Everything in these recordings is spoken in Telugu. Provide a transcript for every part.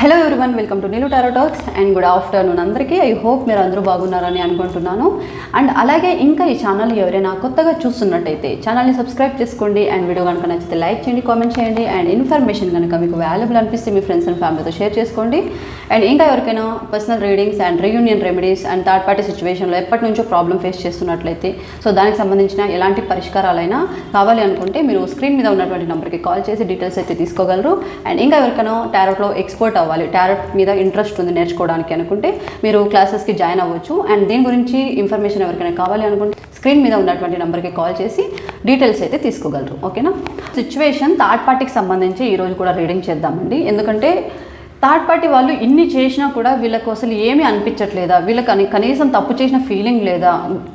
Hello everyone, welcome to Neelu tarot talks and good afternoon అందరికీ. ఐ హోప్ మీరు అందరూ బాగున్నారని అనుకుంటున్నాను. అండ్ అలాగే ఇంకా ఈ ఛానల్ ఎవరైనా కొత్తగా చూస్తున్నట్టయితే ఛానల్ని సబ్స్క్రైబ్ చేసుకోండి. అండ్ వీడియో కనుక నచ్చితే లైక్ చేయండి, కామెంట్ చేయండి. అండ్ ఇన్ఫర్మేషన్ కనుక మీకు వాల్యుబుల్ అనిపిస్తే మీ ఫ్రెండ్స్ అండ్ ఫ్యామిలీతో షేర్ చేసుకోండి. అండ్ ఇంకా ఎవరికైనా personal readings and reunion remedies and third party సిచ్యువేషన్లో ఎప్పటి నుంచో ప్రాబ్లం ఫేస్ చేస్తున్నట్లయితే సో దానికి సంబంధించిన ఎలాంటి పరిష్కారాలైనా కావాలి అనుకుంటే మీరు స్క్రీన్ మీద ఉన్నటువంటి నెంబర్కి కాల్ చేసి డీటెయిల్స్ అయితే తీసుకోగలరు. అండ్ ఇంకా ఎవరికైనా టారోట్లో ఎక్స్పర్ట్ అవ్వాలి, టారోట్ మీద ఇంట్రెస్ట్ ఉంది నేర్చుకోవడానికి అనుకుంటే మీరు క్లాసెస్కి జాయిన్ అవ్వచ్చు. అండ్ దీని గురించి ఇన్ఫర్మేషన్ ఎవరికైనా కావాలి అనుకుంటే స్క్రీన్ మీద ఉన్నటువంటి నెంబర్కి కాల్ చేసి డీటెయిల్స్ అయితే తీసుకోగలరు. ఓకేనా? సిచ్యువేషన్ థర్డ్ పార్టీకి సంబంధించి ఈరోజు కూడా రీడింగ్ చేద్దామండి. ఎందుకంటే థర్డ్ పార్టీ వాళ్ళు ఇన్ని చేసినా కూడా వీళ్ళకు అసలు ఏమీ అనిపించట్లేదా, వీళ్ళకి కనీసం తప్పు చేసిన ఫీలింగ్ లేదా,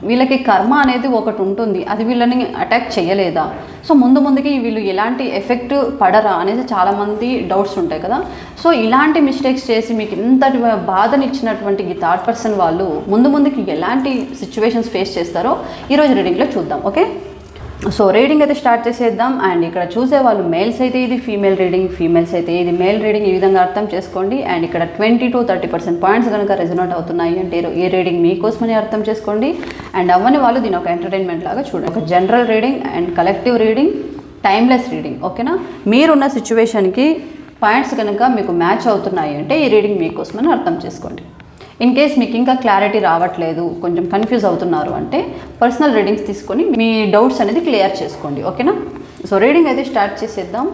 వీళ్ళకి కర్మ అనేది ఒకటి ఉంటుంది, అది వీళ్ళని అటాక్ చేయలేదా, సో ముందుకి వీళ్ళు ఎలాంటి ఎఫెక్ట్ పడరా అనేది చాలామంది డౌట్స్ ఉంటాయి కదా. సో ఇలాంటి మిస్టేక్స్ చేసి మీకు ఇంతటి బాధనిచ్చినటువంటి ఈ థర్డ్ పర్సన్ వాళ్ళు ముందుకి ఎలాంటి సిచ్యువేషన్స్ ఫేస్ చేస్తారో ఈరోజు రీడింగ్లో చూద్దాం. ఓకే, సో రీడింగ్ అయితే స్టార్ట్ చేసేద్దాం. అండ్ ఇక్కడ చూసే వాళ్ళు మేల్స్ అయితే ఇది ఫీమేల్ రీడింగ్, ఫీమేల్స్ అయితే ఇది మేల్ రీడింగ్. ఈ విధంగా అర్థం చేసుకోండి. అండ్ ఇక్కడ 20 to 30% పాయింట్స్ కనుక రెజొనేట్ అవుతున్నాయి అంటే ఈ రీడింగ్ మీకోసమని అర్థం చేసుకోండి. అండ్ అవ్వని వాళ్ళు దీని ఒక ఎంటర్టైన్మెంట్ లాగా చూడండి. ఒక general reading and collective reading, timeless reading. ఓకేనా? మీరున్న సిచ్యువేషన్కి పాయింట్స్ కనుక మీకు మ్యాచ్ అవుతున్నాయి అంటే ఈ రీడింగ్ మీకోసమని అర్థం చేసుకోండి. ఇన్ కేస్ మీకు ఇంకా క్లారిటీ రావట్లేదు, కొంచెం కన్ఫ్యూజ్ అవుతున్నారు అంటే పర్సనల్ రీడింగ్స్ తీసుకొని మీ డౌట్స్ అనేది క్లియర్ చేసుకోండి. ఓకేనా? సో రీడింగ్ అయితే స్టార్ట్ చేసేద్దాం.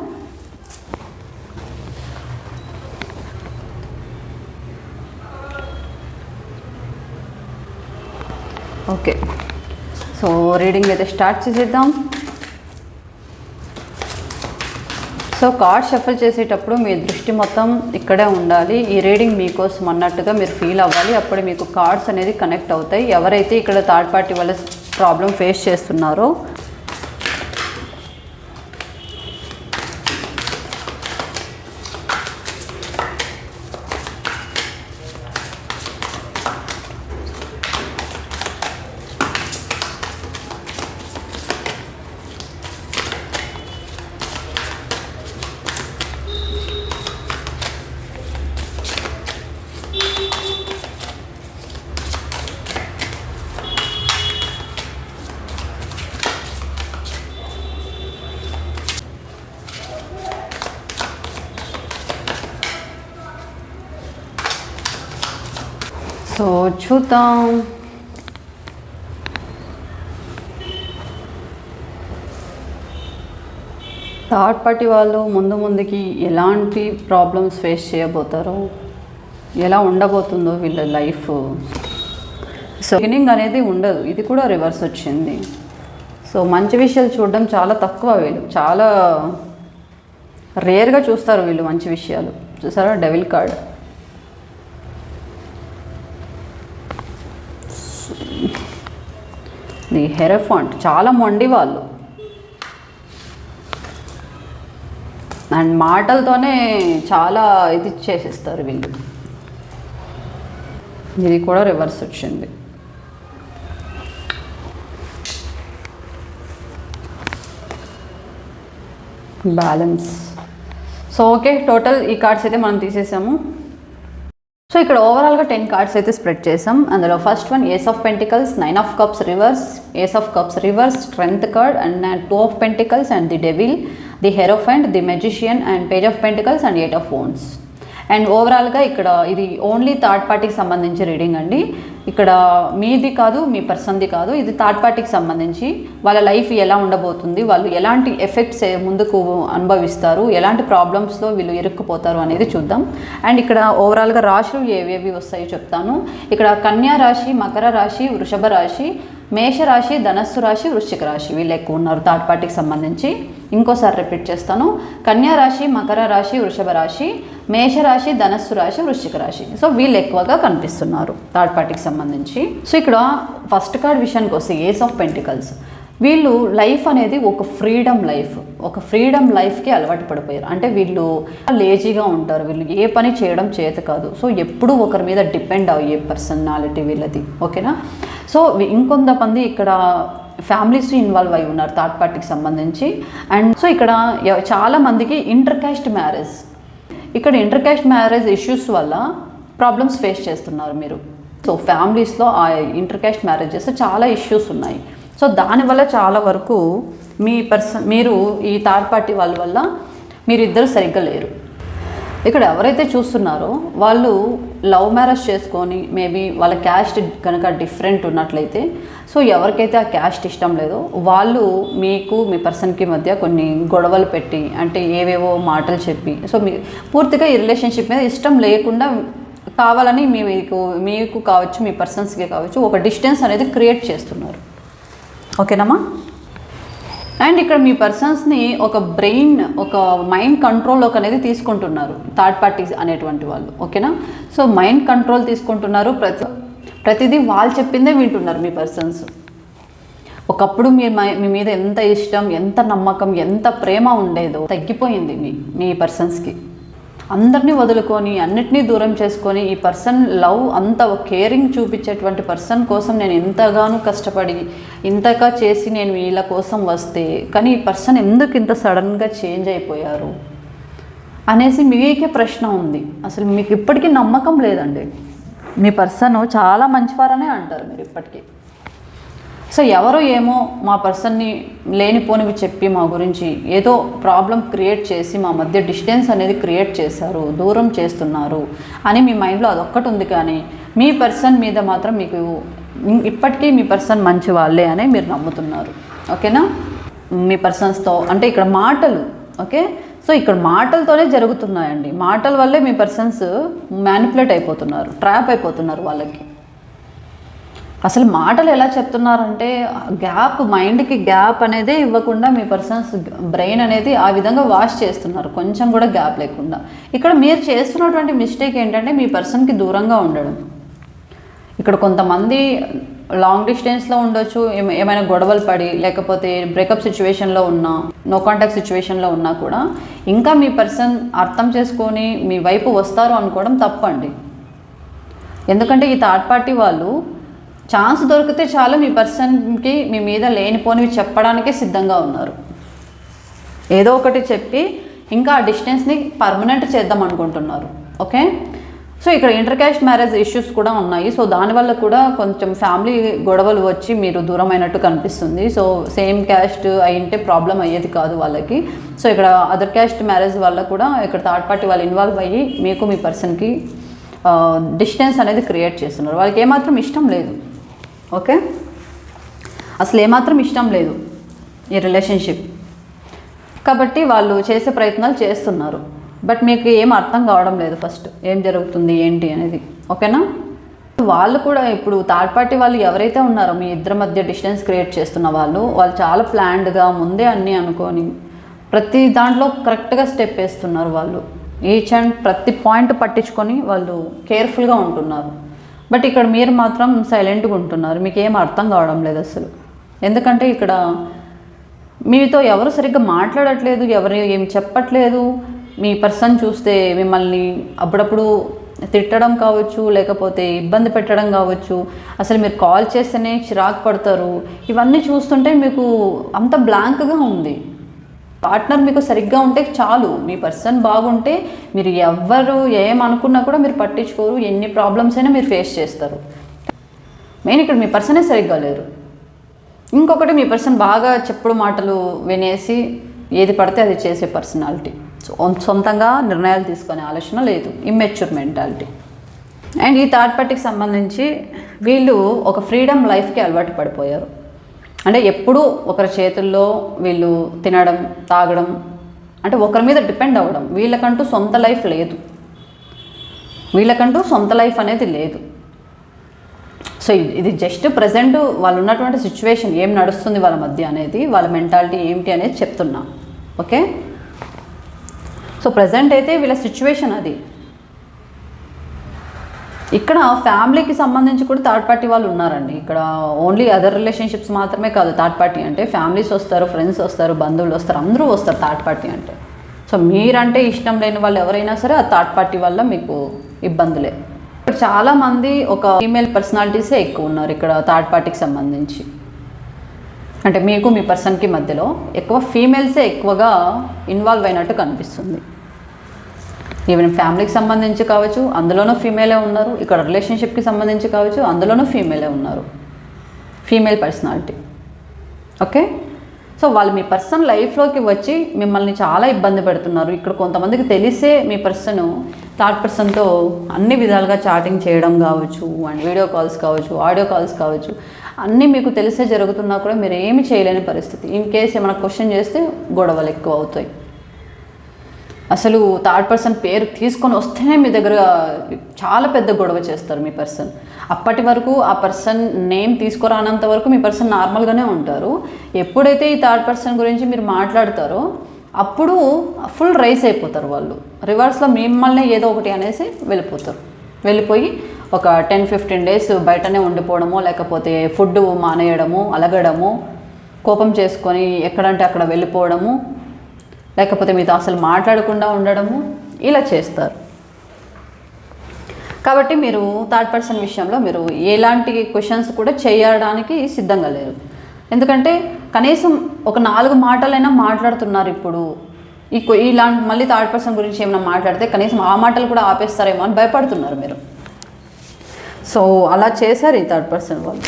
ఓకే, సో రీడింగ్ అయితే స్టార్ట్ చేసేద్దాం. సో కార్డ్ షఫల్ చేసేటప్పుడు మీ దృష్టి మొత్తం ఇక్కడే ఉండాలి. ఈ రీడింగ్ మీకోసం అన్నట్టుగా మీరు ఫీల్ అవ్వాలి. అప్పుడు మీకు కార్డ్స్ అనేది కనెక్ట్ అవుతాయి. ఎవరైతే ఇక్కడ థర్డ్ పార్టీ వల్ల ప్రాబ్లం ఫేస్ చేస్తున్నారో సో చూద్దాం. థర్డ్ పార్టీ వాళ్ళు ముందుకి ఎలాంటి ప్రాబ్లమ్స్ ఫేస్ చేయబోతారో, ఎలా ఉండబోతుందో వీళ్ళ లైఫ్. సో బిగినింగ్ అనేది ఉండదు, ఇది కూడా రివర్స్ వచ్చింది. సో మంచి విషయాలు చూడడం చాలా తక్కువ. వీళ్ళు చాలా రేర్గా చూస్తారు వీళ్ళు మంచి విషయాలు. చూసారా డెవిల్ కార్డ్. ది హెరఫాంట్, చాలా మొండి వాళ్ళు అండ్ మాటలతోనే చాలా ఇది చేసేస్తారు వీళ్ళు. ఇది కూడా రివర్స్ వచ్చింది. బ్యాలెన్స్. సో ఓకే, టోటల్ ఈ కార్డ్స్ అయితే మనం తీసేసాము. సో ఇక్కడ ఓవరాల్గా 10 కార్డ్స్ అయితే స్ప్రెడ్ చేసాం. అందులో first one ace of pentacles, 9 of cups reverse, ace of cups reverse, strength card and 2 of pentacles and the devil, the hierophant, the magician and page of pentacles and 8 of wands. And ఓవరాల్గా ఇక్కడ ఇది ఓన్లీ థర్డ్ పార్టీకి సంబంధించి రీడింగ్ అండి. ఇక్కడ మీది కాదు, మీ పర్సన్ది కాదు, ఇది థర్డ్ పార్టీకి సంబంధించి. వాళ్ళ లైఫ్ ఎలా ఉండబోతుంది, వాళ్ళు ఎలాంటి ఎఫెక్ట్స్ ముందుకు అనుభవిస్తారు, ఎలాంటి ప్రాబ్లమ్స్లో వీళ్ళు ఇరుక్కుపోతారు అనేది చూద్దాం. అండ్ ఇక్కడ ఓవరాల్గా రాశులు ఏవేవి వస్తాయో చెప్తాను. ఇక్కడ కన్యా రాశి, మకర రాశి, వృషభ రాశి, మేషరాశి, ధనస్సు రాశి, వృశ్చిక రాశి వీళ్ళు ఎక్కువ ఉన్నారు థర్డ్ పార్టీకి సంబంధించి. ఇంకోసారి రిపీట్ చేస్తాను. కన్యా రాశి, మకర రాశి, వృషభ రాశి, మేషరాశి, ధనస్సు రాశి, వృశ్చిక రాశి. సో వీళ్ళు ఎక్కువగా కనిపిస్తున్నారు థర్డ్ పార్టీకి సంబంధించి. సో ఇక్కడ ఫస్ట్ కార్డ్ విషయానికి వస్తే ఏస్ ఆఫ్ పెంటికల్స్. వీళ్ళు లైఫ్ అనేది ఒక ఫ్రీడమ్ లైఫ్కి అలవాటు పడిపోయారు. అంటే వీళ్ళు లేజీగా ఉంటారు, వీళ్ళు ఏ పని చేయడం చేత కాదు. సో ఎప్పుడూ ఒకరి మీద డిపెండ్ అయ్యే పర్సనాలిటీ వీళ్ళది. ఓకేనా? సో ఇంకొంతమంది ఇక్కడ ఫ్యామిలీస్ ఇన్వాల్వ్ అయి ఉన్నారు థర్డ్ పార్టీకి సంబంధించి. అండ్ సో ఇక్కడ చాలా మందికి ఇంటర్ కాస్ట్ మ్యారేజ్, ఇక్కడ ఇంటర్ క్యాస్ట్ మ్యారేజ్ ఇష్యూస్ వల్ల ప్రాబ్లమ్స్ ఫేస్ చేస్తున్నారు మీరు. సో ఫ్యామిలీస్లో ఆ ఇంటర్ క్యాస్ట్ మ్యారేజెస్ చాలా ఇష్యూస్ ఉన్నాయి. సో దానివల్ల చాలా వరకు మీరు ఈ థర్డ్ పార్టీ వాళ్ళ వల్ల మీరిద్దరు సరిగ్గా లేరు. ఇక్కడ ఎవరైతే చూస్తున్నారో వాళ్ళు లవ్ మ్యారేజ్ చేసుకొని మేబీ వాళ్ళ క్యాస్ట్ కనుక డిఫరెంట్ ఉన్నట్లయితే, సో ఎవరికైతే ఆ క్యాస్ట్ ఇష్టం లేదో వాళ్ళు మీకు మీ పర్సన్కి మధ్య కొన్ని గొడవలు పెట్టి, అంటే ఏవేవో మాటలు చెప్పి, సో పూర్తిగా ఈ రిలేషన్షిప్ మీద ఇష్టం లేకుండా కావాలని మీకు కావచ్చు, మీ పర్సన్స్కి కావచ్చు, ఒక డిస్టెన్స్ అనేది క్రియేట్ చేస్తున్నారు. ఓకేనమ్మా. అండ్ ఇక్కడ మీ పర్సన్స్ని ఒక మైండ్ కంట్రోల్లోకి అనేది తీసుకుంటున్నారు థర్డ్ పార్టీస్ అనేటువంటి వాళ్ళు. ఓకేనా. సో మైండ్ కంట్రోల్ తీసుకుంటున్నారు, ప్రతిదీ వాళ్ళు చెప్పిందే వింటున్నారు మీ పర్సన్స్. ఒకప్పుడు మీ మీద ఎంత ఇష్టం, ఎంత నమ్మకం, ఎంత ప్రేమ ఉండేదో తగ్గిపోయింది మీ పర్సన్స్కి. అందరినీ వదులుకొని అన్నిటినీ దూరం చేసుకొని ఈ పర్సన్ లవ్ అంత కేరింగ్ చూపించేటువంటి పర్సన్ కోసం నేను ఎంతగానో కష్టపడి ఇంతగా చేసి నేను వీళ్ళ కోసం వస్తే, కానీ ఈ పర్సన్ ఎందుకు ఇంత సడన్గా చేంజ్ అయిపోయారు అనేసి మీకే ప్రశ్న ఉంది. అసలు మీకు ఇప్పటికీ నమ్మకం లేదండి. మీ పర్సన్ చాలా మంచివారనే అంటారు మీరు ఇప్పటికీ. సో ఎవరో ఏమో మా పర్సన్ని లేనిపోనివి చెప్పి మా గురించి ఏదో ప్రాబ్లం క్రియేట్ చేసి మా మధ్య డిస్టెన్స్ అనేది క్రియేట్ చేశారు, దూరం చేస్తున్నారు అని మీ మైండ్లో అదొక్కటి ఉంది. కానీ మీ పర్సన్ మీద మాత్రం మీకు ఇప్పటికీ మీ పర్సన్ మంచి వాళ్ళే అని మీరు నమ్ముతున్నారు. ఓకేనా. మీ పర్సన్స్తో అంటే ఇక్కడ మాటలు, ఓకే. సో ఇక్కడ మాటలతోనే జరుగుతున్నాయండి. మాటల వల్లే మీ పర్సన్స్ మ్యానిపులేట్ అయిపోతున్నారు, ట్రాప్ అయిపోతున్నారు వాళ్ళకి. అసలు మాటలు ఎలా చెప్తున్నారంటే మైండ్కి గ్యాప్ అనేదే ఇవ్వకుండా మీ పర్సన్స్ బ్రెయిన్ అనేది ఆ విధంగా వాష్ చేస్తున్నారు, కొంచెం కూడా గ్యాప్ లేకుండా. ఇక్కడ మీరు చేస్తున్నటువంటి మిస్టేక్ ఏంటంటే మీ పర్సన్కి దూరంగా ఉండడం. ఇక్కడ కొంతమంది లాంగ్ డిస్టెన్స్లో ఉండొచ్చు, ఏమైనా గొడవలు పడి, లేకపోతే బ్రేకప్ సిచ్యువేషన్లో ఉన్నా, నో కాంటాక్ట్ సిచ్యువేషన్లో ఉన్నా కూడా ఇంకా మీ పర్సన్ అర్థం చేసుకొని మీ వైపు వస్తారు అనుకోవడం తప్పండి. ఎందుకంటే ఈ థర్డ్ పార్టీ వాళ్ళు ఛాన్స్ దొరికితే చాలు మీ పర్సన్కి మీ మీద లేనిపోనివి చెప్పడానికే సిద్ధంగా ఉన్నారు. ఏదో ఒకటి చెప్పి ఇంకా ఆ డిస్టెన్స్ని పర్మనెంట్ చేద్దాం అనుకుంటున్నారు. ఓకే. సో ఇక్కడ ఇంటర్ క్యాస్ట్ మ్యారేజ్ ఇష్యూస్ కూడా ఉన్నాయి. సో దానివల్ల కూడా కొంచెం ఫ్యామిలీ గొడవలు వచ్చి మీరు దూరం అయినట్టు కనిపిస్తుంది. సో సేమ్ క్యాస్ట్ అయింటే ప్రాబ్లం అయ్యేది కాదు వాళ్ళకి. సో ఇక్కడ అదర్ క్యాస్ట్ మ్యారేజ్ వల్ల కూడా ఇక్కడ థర్డ్ పార్టీ వాళ్ళు ఇన్వాల్వ్ అయ్యి మీకు మీ పర్సన్కి డిస్టెన్స్ అనేది క్రియేట్ చేస్తున్నారు. వాళ్ళకి ఏమాత్రం ఇష్టం లేదు. ఓకే. అసలు ఏమాత్రం ఇష్టం లేదు ఈ రిలేషన్షిప్. కాబట్టి వాళ్ళు చేసే ప్రయత్నాలు చేస్తున్నారు. బట్ మీకు ఏం అర్థం కావడం లేదు ఫస్ట్ ఏం జరుగుతుంది ఏంటి అనేది. ఓకేనా. వాళ్ళు కూడా ఇప్పుడు థర్డ్ పార్టీ వాళ్ళు ఎవరైతే ఉన్నారో మీ ఇద్దరి మధ్య డిస్టెన్స్ క్రియేట్ చేస్తున్న వాళ్ళు చాలా ప్లాన్డ్గా ముందే అన్నీ అనుకొని ప్రతి దాంట్లో కరెక్ట్గా స్టెప్ వేస్తున్నారు. వాళ్ళు ఈచ్ అండ్ ప్రతి పాయింట్ పట్టించుకొని వాళ్ళు కేర్ఫుల్గా ఉంటున్నారు. బట్ ఇక్కడ మీరు మాత్రం సైలెంట్గా ఉంటున్నారు. మీకు ఏం అర్థం కావడం లేదు అసలు. ఎందుకంటే ఇక్కడ మీతో ఎవరు సరిగ్గా మాట్లాడట్లేదు, ఎవరు ఏం చెప్పట్లేదు. మీ పర్సన్ చూస్తే మిమ్మల్ని అప్పుడప్పుడు తిట్టడం కావచ్చు, లేకపోతే ఇబ్బంది పెట్టడం కావచ్చు, అసలు మీరు కాల్ చేస్తేనే చిరాకు పడతారు. ఇవన్నీ చూస్తుంటే మీకు అంత బ్లాంక్గా ఉంది. పార్ట్నర్ మీకు సరిగ్గా ఉంటే చాలు, మీ పర్సన్ బాగుంటే మీరు ఎవ్వరు ఏమనుకున్నా కూడా మీరు పట్టించుకోరు, ఎన్ని ప్రాబ్లమ్స్ అయినా మీరు ఫేస్ చేస్తారు. మెయిన్ ఇక్కడ మీ పర్సనే సరిగ్గా లేరు. ఇంకొకటి మీ పర్సన్ బాగా చెప్పుడు మాటలు వినేసి ఏది పడితే అది చేసే పర్సనాలిటీ. సొంతంగా నిర్ణయాలు తీసుకునే ఆలోచన లేదు, ఇమ్మెచ్యూర్ మెంటాలిటీ. అండ్ ఈ థర్డ్ పార్టీకి సంబంధించి వీళ్ళు ఒక ఫ్రీడమ్ లైఫ్కి అలవాటు పడిపోయారు. అంటే ఎప్పుడూ ఒకరి చేతుల్లో వీళ్ళు తినడం, తాగడం, అంటే ఒకరి మీద డిపెండ్ అవ్వడం. వీళ్ళకంటూ సొంత లైఫ్ లేదు, వీళ్ళకంటూ సొంత లైఫ్ అనేది లేదు. సో ఇది జస్ట్ ప్రజెంట్ వాళ్ళు ఉన్నటువంటి సిచ్యువేషన్ ఏం నడుస్తుంది వాళ్ళ మధ్య అనేది, వాళ్ళ మెంటాలిటీ ఏమిటి అనేది చెప్తున్నా. ఓకే. సో ప్రజెంట్ అయితే వీళ్ళ సిచ్యువేషన్ అది. ఇక్కడ ఫ్యామిలీకి సంబంధించి కూడా థర్డ్ పార్టీ వాళ్ళు ఉన్నారండి. ఇక్కడ ఓన్లీ అదర్ రిలేషన్షిప్స్ మాత్రమే కాదు థర్డ్ పార్టీ అంటే. ఫ్యామిలీస్ వస్తారు, ఫ్రెండ్స్ వస్తారు, బంధువులు వస్తారు, అందరూ వస్తారు థర్డ్ పార్టీ అంటే. సో మీరంటే ఇష్టం లేని వాళ్ళు ఎవరైనా సరే ఆ థర్డ్ పార్టీ వల్ల మీకు ఇబ్బందులే. ఇక్కడ చాలామంది ఒక ఫీమేల్ పర్సనాలిటీసే ఎక్కువ ఉన్నారు ఇక్కడ థర్డ్ పార్టీకి సంబంధించి. అంటే మీకు మీ పర్సన్కి మధ్యలో ఎక్కువ ఫీమేల్సే ఎక్కువగా ఇన్వాల్వ్ అయినట్టు కనిపిస్తుంది. ఈవెన్ ఫ్యామిలీకి సంబంధించి కావచ్చు, అందులోనూ ఫీమేలే ఉన్నారు. ఇక్కడ రిలేషన్షిప్కి సంబంధించి కావచ్చు, అందులోనూ ఫీమేలే ఉన్నారు. Female personality. ఓకే, సో వాళ్ళు మీ పర్సన్ లైఫ్లోకి వచ్చి మిమ్మల్ని చాలా ఇబ్బంది పెడుతున్నారు. ఇక్కడ కొంతమందికి తెలిసే మీ పర్సన్ థర్డ్ పర్సన్తో అన్ని విధాలుగా చాటింగ్ చేయడం కావచ్చు, అండ్ వీడియో కాల్స్ కావచ్చు, ఆడియో కాల్స్ కావచ్చు, అన్నీ మీకు తెలిసే జరుగుతున్నా కూడా మీరు ఏమి చేయలేని పరిస్థితి. ఇన్ కేస్ ఏమైనా క్వశ్చన్ చేస్తే గొడవలు ఎక్కువ అవుతాయి. అసలు థర్డ్ పర్సన్ పేరు తీసుకొని వస్తేనే మీ దగ్గర చాలా పెద్ద గొడవ చేస్తారు మీ పర్సన్. అప్పటి వరకు ఆ పర్సన్ నేమ్ తీసుకురానంత వరకు మీ పర్సన్ నార్మల్గానే ఉంటారు. ఎప్పుడైతే ఈ థర్డ్ పర్సన్ గురించి మీరు మాట్లాడతారో అప్పుడు ఫుల్ రైస్ అయిపోతారు వాళ్ళు. రివర్స్లో మిమ్మల్ని ఏదో ఒకటి అనేసి వెళ్ళిపోతారు. వెళ్ళిపోయి ఒక 10-15 days బయటనే ఉండిపోవడము, లేకపోతే ఫుడ్ మానేయడము, అలగడము, కోపం చేసుకొని ఎక్కడంటే అక్కడ వెళ్ళిపోవడము, లేకపోతే మీతో అసలు మాట్లాడకుండా ఉండడము, ఇలా చేస్తారు. కాబట్టి మీరు థర్డ్ పర్సన్ విషయంలో మీరు ఎలాంటి క్వశ్చన్స్ కూడా చేయడానికి సిద్ధంగా లేరు. ఎందుకంటే కనీసం ఒక 4 మాటలైనా మాట్లాడుతున్నారు. ఇప్పుడు ఇలాంటి మళ్ళీ థర్డ్ పర్సన్ గురించి ఏమైనా మాట్లాడితే కనీసం ఆ మాటలు కూడా ఆపేస్తారేమో అని భయపడుతున్నారు మీరు. సో అలా చేశారు ఈ థర్డ్ పర్సన్ వాళ్ళు.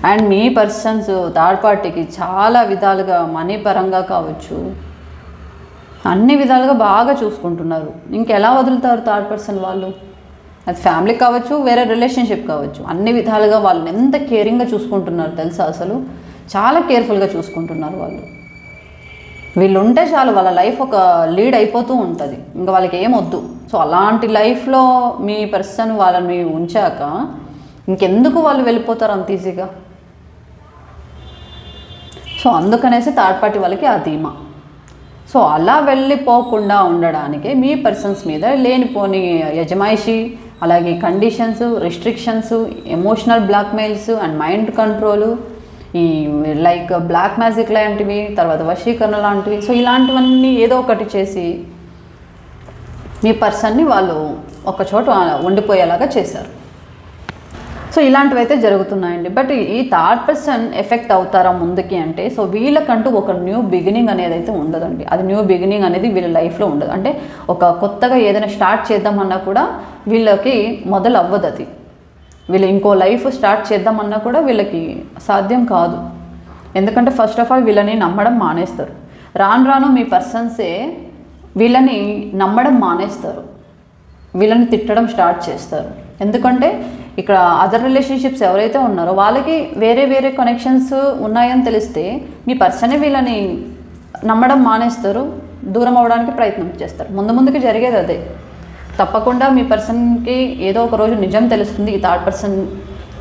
అండ్ మీ పర్సన్స్ థర్డ్ పార్టీకి చాలా విధాలుగా మనీ పరంగా కావచ్చు, అన్ని విధాలుగా బాగా చూసుకుంటున్నారు. ఇంకెలా వదులుతారు థర్డ్ పర్సన్ వాళ్ళు? అది ఫ్యామిలీ కావచ్చు, వేరే రిలేషన్షిప్ కావచ్చు, అన్ని విధాలుగా వాళ్ళని ఎంత కేరింగ్గా చూసుకుంటున్నారు తెలుసా? అసలు చాలా కేర్ఫుల్గా చూసుకుంటున్నారు వాళ్ళు. వీళ్ళు ఉంటే చాలు, వాళ్ళ లైఫ్ ఒక లీడ్ అయిపోతూ ఉంటుంది, ఇంకా వాళ్ళకి ఏమొద్దు. సో అలాంటి లైఫ్లో మీ పర్సన్ వాళ్ళని ఉంచాక ఇంకెందుకు వాళ్ళు వెళ్ళిపోతారు అంత ఈజీగా? సో అందుకనేసి థర్డ్ పార్టీ వాళ్ళకి ఆ ధీమా. సో అలా వెళ్ళిపోకుండా ఉండడానికి మీ పర్సన్స్ మీద లేనిపోని యజమాయిషి, అలాగే conditions, restrictions, emotional blackmails and mind control, ఈ లైక్ బ్లాక్ మ్యాజిక్ లాంటివి, తర్వాత వశీకరణ లాంటివి, సో ఇలాంటివన్నీ ఏదో ఒకటి చేసి మీ పర్సన్ని వాళ్ళు ఒక చోట ఉండిపోయేలాగా చేశారు. సో ఇలాంటివి అయితే జరుగుతున్నాయండి. బట్ ఈ థర్డ్ పర్సన్ ఎఫెక్ట్ అవుతారా ముందుకి అంటే, సో వీళ్ళకంటూ ఒక న్యూ బిగినింగ్ అనేది అయితే ఉండదండి. అది న్యూ బిగినింగ్ అనేది వీళ్ళ లైఫ్లో ఉండదు. అంటే ఒక కొత్తగా ఏదైనా స్టార్ట్ చేద్దామన్నా కూడా వీళ్ళకి మొదలు అవ్వదు. అది వీళ్ళు ఇంకో లైఫ్ స్టార్ట్ చేద్దామన్నా కూడా వీళ్ళకి సాధ్యం కాదు. ఎందుకంటే ఫస్ట్ ఆఫ్ ఆల్ వీళ్ళని నమ్మడం మానేస్తారు. రాను రాను మీ పర్సన్సే వీళ్ళని నమ్మడం మానేస్తారు, వీళ్ళని తిట్టడం స్టార్ట్ చేస్తారు. ఎందుకంటే ఇక్కడ అదర్ రిలేషన్షిప్స్ ఎవరైతే ఉన్నారో వాళ్ళకి వేరే వేరే కనెక్షన్స్ ఉన్నాయని తెలిస్తే మీ పర్సనే వీళ్ళని నమ్మడం మానేస్తారు, దూరం అవ్వడానికి ప్రయత్నం చేస్తారు. ముందుకి జరిగేది అదే. తప్పకుండా మీ పర్సన్కి ఏదో ఒక రోజు నిజం తెలుస్తుంది, ఈ థర్డ్ పర్సన్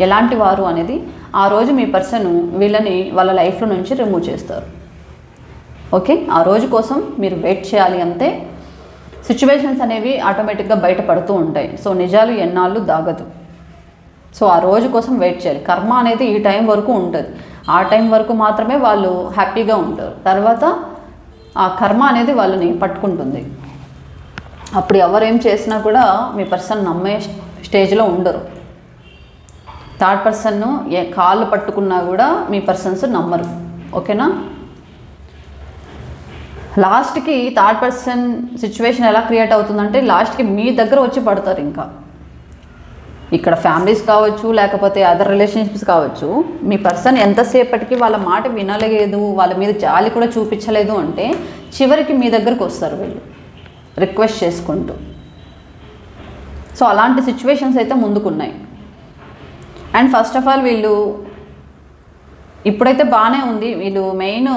ఎలాంటి వారు అనేది. ఆ రోజు మీ పర్సన్ వీళ్ళని వాళ్ళ లైఫ్లో నుంచి రిమూవ్ చేస్తారు. ఓకే, ఆ రోజు కోసం మీరు వెయిట్ చేయాలి అంతే. సిచ్యువేషన్స్ అనేవి ఆటోమేటిక్గా బయటపడుతూ ఉంటాయి. సో నిజాలు ఎన్నాళ్ళు దాగదు. సో ఆ రోజు కోసం వెయిట్ చేయాలి. కర్మ అనేది ఈ టైం వరకు ఉంటుంది. ఆ టైం వరకు మాత్రమే వాళ్ళు హ్యాపీగా ఉంటారు. తర్వాత ఆ కర్మ అనేది వాళ్ళని పట్టుకుంటుంది. అప్పుడు ఎవరేం చేసినా కూడా మీ పర్సన్ నమ్మే స్టేజ్లో ఉండరు. థర్డ్ పర్సన్ను కాళ్ళు పట్టుకున్నా కూడా మీ పర్సన్స్ నమ్మరు. ఓకేనా? లాస్ట్కి థర్డ్ పర్సన్ సిచ్యువేషన్ ఎలా క్రియేట్ అవుతుందంటే లాస్ట్కి మీ దగ్గర వచ్చి పడతారు. ఇంకా ఇక్కడ ఫ్యామిలీస్ కావచ్చు, లేకపోతే అదర్ రిలేషన్షిప్స్ కావచ్చు, మీ పర్సన్ ఎంతసేపటికి వాళ్ళ మాట వినలేదు, వాళ్ళ మీద జాలి కూడా చూపించలేదు అంటే చివరికి మీ దగ్గరకు వస్తారు వీళ్ళు రిక్వెస్ట్ చేసుకుంటూ. సో అలాంటి సిచ్యువేషన్స్ అయితే ముందుకున్నాయి. అండ్ ఫస్ట్ ఆఫ్ ఆల్ వీళ్ళు ఇప్పుడైతే బాగానే ఉంది. వీళ్ళు మెయిన్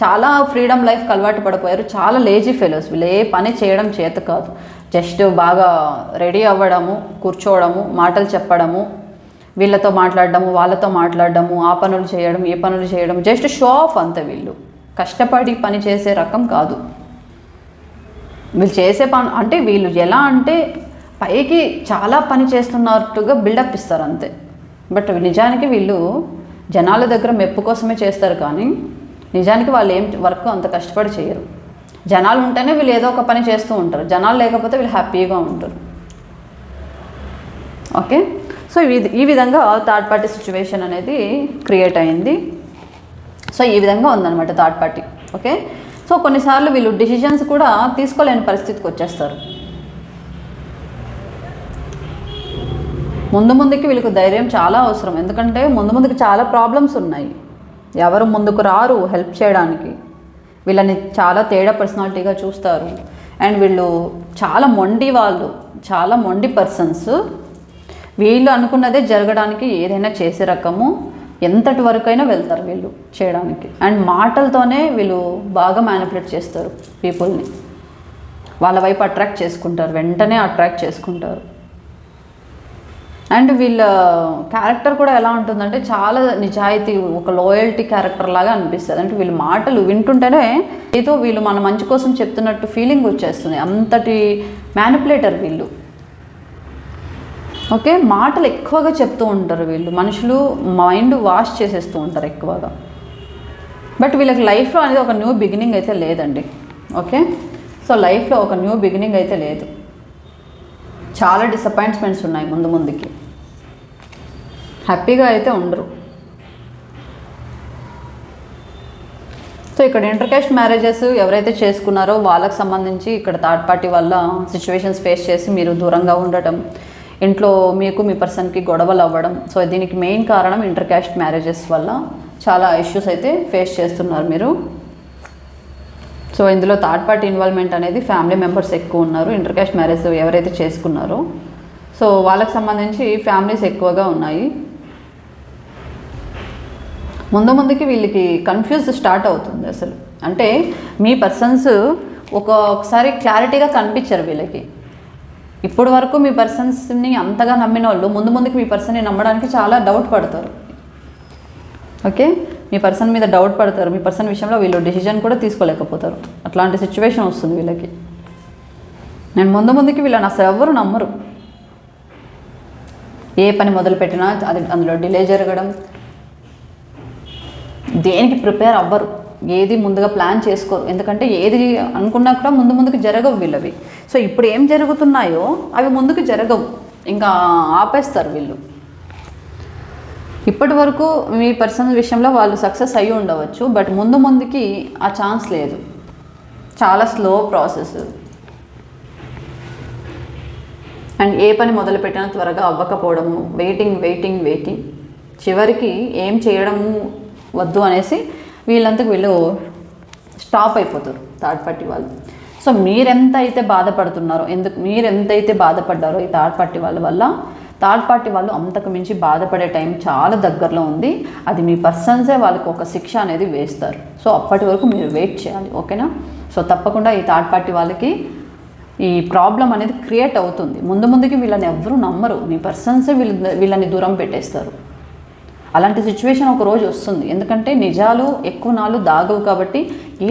చాలా ఫ్రీడమ్ లైఫ్కి అలవాటు పడిపోయారు. చాలా లేజీ ఫెలోస్. వీళ్ళు ఏ పని చేయడం చేత కాదు. జస్ట్ బాగా రెడీ అవ్వడము, కూర్చోవడము, మాటలు చెప్పడము, వీళ్ళతో మాట్లాడడము, వాళ్ళతో మాట్లాడడము, ఆ పనులు చేయడం, ఏ పనులు చేయడం, జస్ట్ షో ఆఫ్ అంతే. వీళ్ళు కష్టపడి పని చేసే రకం కాదు. వీళ్ళు చేసే పని అంటే వీళ్ళు ఎలా అంటే పైకి చాలా పని చేస్తున్నట్టుగా బిల్డప్ ఇస్తారు అంతే. బట్ నిజానికి వీళ్ళు జనాల దగ్గర మెప్పు కోసమే చేస్తారు, కానీ నిజానికి వాళ్ళు ఏం వర్క్ అంత కష్టపడి చేయరు. జనాలు ఉంటేనే వీళ్ళు ఏదో ఒక పని చేస్తూ ఉంటారు. జనాలు లేకపోతే వీళ్ళు హ్యాపీగా ఉంటారు. ఓకే, సో ఈ విధంగా థర్డ్ పార్టీ సిచ్యువేషన్ అనేది క్రియేట్ అయింది. సో ఈ విధంగా ఉందన్నమాట థర్డ్ పార్టీ. ఓకే, సో కొన్నిసార్లు వీళ్ళు డిసిషన్స్ కూడా తీసుకోలేని పరిస్థితికి వచ్చేస్తారు. ముందుకి వీళ్ళకి ధైర్యం చాలా అవసరం, ఎందుకంటే ముందుకి చాలా ప్రాబ్లమ్స్ ఉన్నాయి. ఎవరు ముందుకు రారు హెల్ప్ చేయడానికి. వీళ్ళని చాలా తేడా పర్సనాలిటీగా చూస్తారు. అండ్ వీళ్ళు చాలా మొండి పర్సన్స్. వీళ్ళు అనుకున్నదే జరగడానికి ఏదైనా చేసే రకము, ఎంతటి వరకైనా వెళ్తారు వీళ్ళు చేయడానికి. అండ్ మాటలతోనే వీళ్ళు బాగా మ్యానిపులేట్ చేస్తారు పీపుల్ని, వాళ్ళ వైపు వెంటనే అట్రాక్ట్ చేసుకుంటారు. అండ్ వీళ్ళ క్యారెక్టర్ కూడా ఎలా ఉంటుందంటే చాలా నిజాయితీ, ఒక లాయల్టీ క్యారెక్టర్ లాగా అనిపిస్తుంది. అంటే వీళ్ళ మాటలు వింటుంటేనే ఏదో వీళ్ళు మన మంచి కోసం చెప్తున్నట్టు ఫీలింగ్ వచ్చేస్తుంది. అంతటి మ్యానిపులేటర్ వీళ్ళు. ఓకే, మాటలు ఎక్కువగా చెప్తూ ఉంటారు వీళ్ళు. మనుషులు మైండ్ వాష్ చేసేస్తూ ఉంటారు ఎక్కువగా. బట్ వీళ్ళకి లైఫ్లో అనేది ఒక న్యూ బిగినింగ్ అయితే లేదండి. ఓకే, సో లైఫ్లో ఒక న్యూ బిగినింగ్ అయితే లేదు. చాలా డిసప్పాయింట్మెంట్స్ ఉన్నాయి ముందుకి. హ్యాపీగా అయితే ఉండరు. సో ఇక్కడ ఇంటర్ కాస్ట్ మ్యారేజెస్ ఎవరైతే చేసుకున్నారో వాళ్ళకి సంబంధించి ఇక్కడ థర్డ్ పార్టీ వల్ల సిచ్యువేషన్స్ ఫేస్ చేసి మీరు దూరంగా ఉండటం, ఇంట్లో మీకు మీ పర్సన్కి గొడవలు అవ్వడం. సో దీనికి మెయిన్ కారణం ఇంటర్ కాస్ట్ మ్యారేజెస్ వల్ల చాలా ఇష్యూస్ అయితే ఫేస్ చేస్తున్నారు మీరు. సో ఇందులో థర్డ్ పార్టీ ఇన్వాల్వ్మెంట్ అనేది ఫ్యామిలీ మెంబర్స్ ఎక్కువ ఉన్నారు. ఇంటర్ కాస్ట్ మ్యారేజ్ ఎవరైతే చేసుకున్నారో సో వాళ్ళకి సంబంధించి ఫ్యామిలీస్ ఎక్కువగా ఉన్నాయి. ముందుకి వీళ్ళకి కన్ఫ్యూజ్ స్టార్ట్ అవుతుంది అసలు. అంటే మీ పర్సన్స్ ఒకసారి క్లారిటీగా కనిపించరు వీళ్ళకి. ఇప్పటి వరకు మీ పర్సన్స్ని అంతగా నమ్మిన వాళ్ళు ముందుకి మీ పర్సన్ని నమ్మడానికి చాలా డౌట్ పడతారు. ఓకే, మీ పర్సన్ మీద డౌట్ పడతారు. మీ పర్సన్ విషయంలో వీళ్ళు డెసిజన్ కూడా తీసుకోలేకపోతారు. అట్లాంటి సిచ్యువేషన్ వస్తుంది వీళ్ళకి. నేను ముందుకి వీళ్ళని అసలు ఎవరు నమ్మరు. ఏ పని మొదలుపెట్టినా అది అందులో డిలే జరగడం, దేనికి ప్రిపేర్ అవ్వరు, ఏది ముందుగా ప్లాన్ చేసుకోరు. ఎందుకంటే ఏది అనుకున్నా కూడా ముందుకి జరగవు వీళ్ళవి. సో ఇప్పుడు ఏం జరుగుతున్నాయో అవి ముందుకు జరగవు, ఇంకా ఆపేస్తారు వీళ్ళు. ఇప్పటి వరకు మీ పర్సన్ విషయంలో వాళ్ళు సక్సెస్ అయ్యి ఉండవచ్చు, బట్ ముందుకి ఆ ఛాన్స్ లేదు. చాలా స్లో ప్రాసెస్. అండ్ ఏ పని మొదలుపెట్టినా త్వరగా అవ్వకపోవడము, వెయిటింగ్. చివరికి ఏం చేయడము వద్దు అనేసి వీళ్ళు స్టాప్ అయిపోతారు థర్డ్ పార్టీ వాళ్ళు. సో మీరెంతైతే బాధపడ్డారో ఈ థర్డ్ పార్టీ వాళ్ళ వల్ల, థర్డ్ పార్టీ వాళ్ళు అంతకు మించి బాధపడే టైం చాలా దగ్గరలో ఉంది. అది మీ పర్సన్సే వాళ్ళకి ఒక శిక్ష అనేది వేస్తారు. సో అప్పటి వరకు మీరు వెయిట్ చేయాలి. ఓకేనా? సో తప్పకుండా ఈ థర్డ్ పార్టీ వాళ్ళకి ఈ ప్రాబ్లం అనేది క్రియేట్ అవుతుంది. ముందుకి వీళ్ళని ఎవరు నమ్మరు. మీ పర్సన్సే వీళ్ళని దూరం పెట్టేస్తారు. అలాంటి సిచ్యువేషన్ ఒక రోజు వస్తుంది. ఎందుకంటే నిజాలు ఎక్కువ నాళ్ళు దాగవు కాబట్టి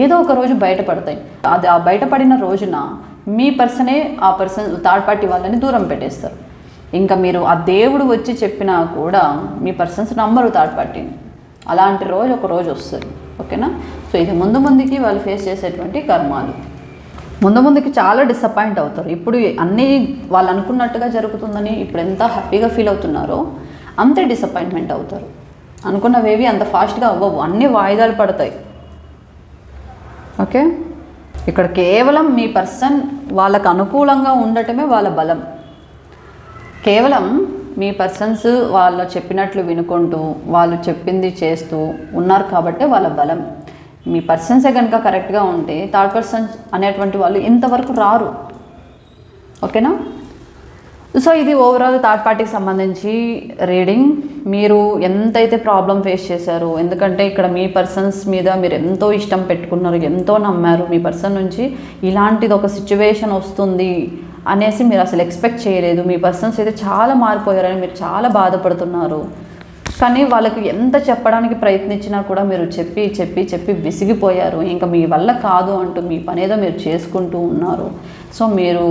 ఏదో ఒక రోజు బయటపడతాయి. అది ఆ బయటపడిన రోజున మీ పర్సనే ఆ పర్సన్ థర్డ్ పార్టీ వాళ్ళని దూరం పెట్టేస్తారు. ఇంకా మీరు ఆ దేవుడు వచ్చి చెప్పినా కూడా మీ పర్సన్స్ నమ్మరు థర్డ్ పార్టీని. అలాంటి రోజు ఒక రోజు వస్తుంది. ఓకేనా? సో ఇది ముందుకి వాళ్ళు ఫేస్ చేసేటువంటి కర్మాలు. ముందుకి చాలా డిసప్పాయింట్ అవుతారు. ఇప్పుడు అన్నీ వాళ్ళు అనుకున్నట్టుగా జరుగుతుందని ఇప్పుడు ఎంత హ్యాపీగా ఫీల్ అవుతున్నారో అంతే డిసప్పాయింట్మెంట్ అవుతారు. అనుకున్నవేవి అంత ఫాస్ట్గా అవ్వవు, అన్నీ వాయిదాలు పడతాయి. ఓకే, ఇక్కడ కేవలం మీ పర్సన్ వాళ్ళకు అనుకూలంగా ఉండటమే వాళ్ళ బలం. కేవలం మీ పర్సన్స్ వాళ్ళు చెప్పినట్లు వినుకుంటూ వాళ్ళు చెప్పింది చేస్తూ ఉన్నారు కాబట్టి వాళ్ళ బలం. మీ పర్సన్సే కనుక కరెక్ట్గా ఉంటే థర్డ్ పర్సన్స్ అనేటువంటి వాళ్ళు ఇంతవరకు రారు. ఓకేనా? సో ఇది ఓవరాల్ థర్డ్ పార్టీకి సంబంధించి రీడింగ్. మీరు ఎంతైతే ప్రాబ్లం ఫేస్ చేశారో, ఎందుకంటే ఇక్కడ మీ పర్సన్స్ మీద మీరు ఎంతో ఇష్టం పెట్టుకున్నారు, ఎంతో నమ్మారు. మీ పర్సన్ నుంచి ఇలాంటిది ఒక సిచ్యువేషన్ వస్తుంది అనేసి మీరు అసలు ఎక్స్పెక్ట్ చేయలేదు. మీ పర్సన్స్ అయితే చాలా మారిపోయారని మీరు చాలా బాధపడుతున్నారు. కానీ వాళ్ళకి ఎంత చెప్పడానికి ప్రయత్నించినా కూడా మీరు చెప్పి విసిగిపోయారు. ఇంకా మీ వల్ల కాదు అంటూ మీ పనేదో మీరు చేసుకుంటూ ఉన్నారు. సో మీరు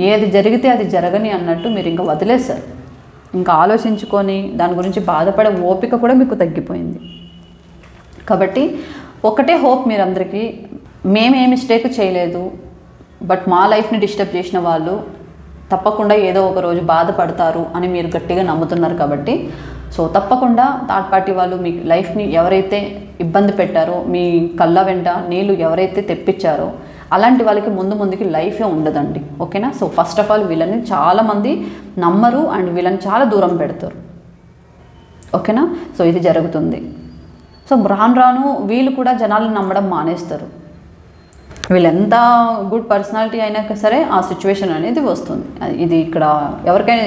ఏది జరిగితే అది జరగని అన్నట్టు మీరు ఇంకా వదిలేశారు. ఇంకా ఆలోచించుకొని దాని గురించి బాధపడే ఓపిక కూడా మీకు తగ్గిపోయింది. కాబట్టి ఒకటే హోప్ మీరందరికీ, మేమే మిస్టేక్ చేయలేదు, బట్ మా లైఫ్ని డిస్టర్బ్ చేసిన వాళ్ళు తప్పకుండా ఏదో ఒక రోజు బాధపడతారు అని మీరు గట్టిగా నమ్ముతున్నారు. కాబట్టి సో తప్పకుండా థర్డ్ పార్టీ వాళ్ళు మీ లైఫ్ని ఎవరైతే ఇబ్బంది పెట్టారో, మీ కళ్ళ వెంట నీళ్ళు ఎవరైతే తెప్పించారో అలాంటి వాళ్ళకి ముందుకి లైఫే ఉండదండి. ఓకేనా? సో ఫస్ట్ ఆఫ్ ఆల్ వీళ్ళని చాలామంది నమ్మరు అండ్ వీళ్ళని చాలా దూరం పెడతారు. ఓకేనా? సో ఇది జరుగుతుంది. సో రాను వీళ్ళు కూడా జనాలను నమ్మడం మానేస్తారు. వీళ్ళు ఎంత గుడ్ పర్సనాలిటీ అయినా సరే ఆ సిచ్యువేషన్ అనేది వస్తుంది. ఇది ఇక్కడ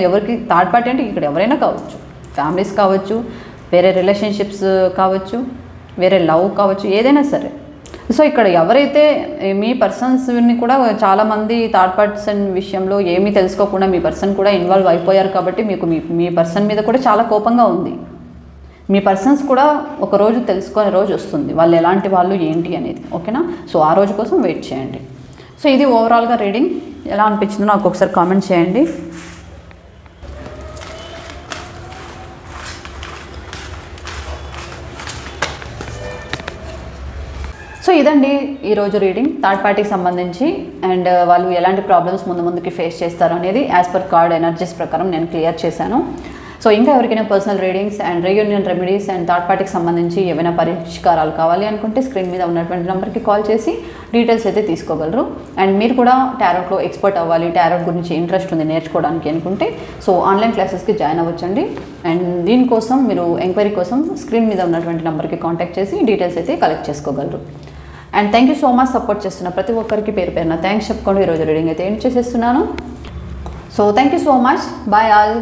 ఎవరికి థర్డ్ పార్టీ అంటే ఇక్కడ ఎవరైనా కావచ్చు, ఫ్యామిలీస్ కావచ్చు, వేరే రిలేషన్షిప్స్ కావచ్చు, వేరే లవ్ కావచ్చు, ఏదైనా సరే. సో ఇక్కడ ఎవరైతే మీ పర్సన్స్ని కూడా చాలామంది థర్డ్ పర్సన్ విషయంలో ఏమీ తెలుసుకోకుండా మీ పర్సన్ కూడా ఇన్వాల్వ్ అయిపోయారు కాబట్టి మీకు మీ పర్సన్ మీద కూడా చాలా కోపంగా ఉంది. మీ పర్సన్స్ కూడా ఒక రోజు తెలుసుకునే రోజు వస్తుంది, వాళ్ళు ఎలాంటి వాళ్ళు ఏంటి అనేది. ఓకేనా? సో ఆ రోజు కోసం వెయిట్ చేయండి. సో ఇది ఓవరాల్గా రీడింగ్. ఎలా అనిపించిందో నాకు ఒకసారి కామెంట్ చేయండి. సో ఇదండి ఈరోజు రీడింగ్ థర్డ్ పార్టీకి సంబంధించి. అండ్ వాళ్ళు ఎలాంటి ప్రాబ్లమ్స్ ముందుకి ఫేస్ చేస్తారు అనేది యాజ్ పర్ కార్డ్ ఎనర్జీస్ ప్రకారం నేను క్లియర్ చేశాను. సో ఇంకా ఎవరికైనా personal readings and reunion remedies and third పార్టీకి సంబంధించి ఏమైనా పరిష్కారాలు కావాలి అనుకుంటే స్క్రీన్ మీద ఉన్నటువంటి నెంబర్కి కాల్ చేసి డీటెయిల్స్ అయితే తీసుకోగలరు. అండ్ మీరు కూడా టారోట్లో ఎక్స్పర్ట్ అవ్వాలి, టారోట్ గురించి ఇంట్రెస్ట్ ఉంది నేర్చుకోవడానికి అనుకుంటే సో ఆన్లైన్ క్లాసెస్కి జాయిన్ అవ్వచ్చండి. అండ్ దీనికోసం మీరు ఎంక్వైరీ కోసం స్క్రీన్ మీద ఉన్నటువంటి నెంబర్కి కాంటాక్ట్ చేసి డీటెయిల్స్ అయితే కలెక్ట్ చేసుకోగలరు. And thank you so much support చేస్తున్న ప్రతి ఒక్కరికి పేరు పేరున థ్యాంక్స్ చెప్పుకోండి. ఈరోజు రీడింగ్ అయితే ఏం చేసేస్తున్నాను. So thank you so much. Bye all.